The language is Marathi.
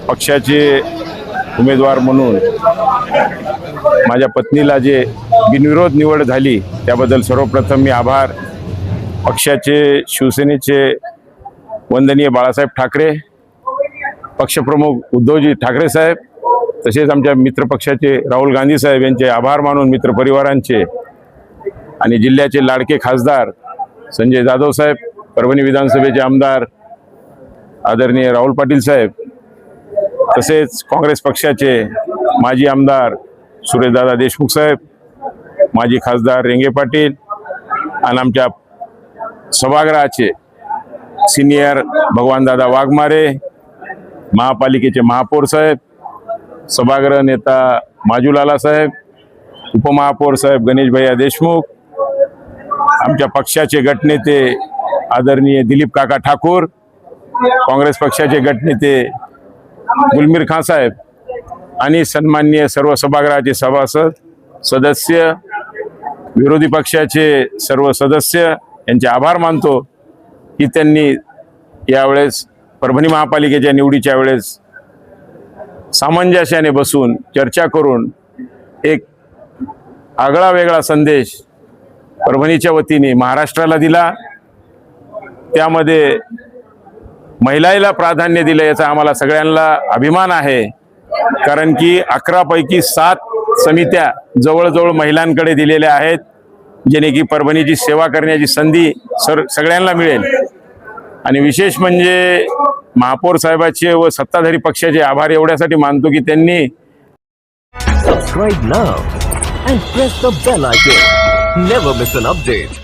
पक्षाचे उमेदवार म्हणून माझ्या पत्नीला जे बिनविरोध निवड झाली त्याबद्दल सर्वप्रथम मी आभार पक्षाचे शिवसेनेचे वंदनीय बाळासाहेब ठाकरे, पक्षप्रमुख उद्धवजी ठाकरे साहेब, तसेच आमच्या मित्रपक्षाचे राहुल गांधी साहेब यांचे आभार मानून मित्रपरिवारांचे आणि जिल्ह्याचे लाडके खासदार संजय जाधव साहेब, परभणी विधानसभेचे आमदार आदरणीय राहुल पाटील साहेब, तसेच काँग्रेस पक्षाचे माजी आमदार सुरेशदादा देशमुख साहेब, माजी खासदार रेंगे पाटील आणि आमच्या सभागृहाचे सिनियर भगवानदादा वाघमारे, महापालिकेचे महापौर साहेब, सभागृह नेता माजूलाला साहेब, उपमहापौर साहेब गणेश भैया देशमुख, आमच्या पक्षाचे गटनेते आदरणीय दिलीप काका ठाकूर, काँग्रेस पक्षाचे गटनेते गुलमीर खान साहेब आणि सन्माननीय सर्व सभागृहाचे सभासद सदस्य, विरोधी पक्षाचे सर्व सदस्य यांचे आभार मानतो की त्यांनी यावेळेस परभणी महापालिकेच्या निवडीच्या वेळेस सामंजस्याने बसून चर्चा करून एक आगळा वेगळा संदेश परभणीच्या वतीने महाराष्ट्राला दिला। त्यामध्ये महिलांना प्राधान्य दिलं याचा आम्हाला सगळ्यांना अभिमान आहे, कारण की 11 पैकी 7 समित्या जवळजवळ महिलांकडे दिलेल्या आहेत, जेणे की परभणीची सेवा करण्याची संधी सगळ्यांना मिळेल। आणि विशेष म्हणजे महापौर साहेबांचे व सत्ताधारी पक्षाचे आभार एवढ्यासाठी मानतो की त्यांनी subscribe now and press the bell icon. Never miss an update.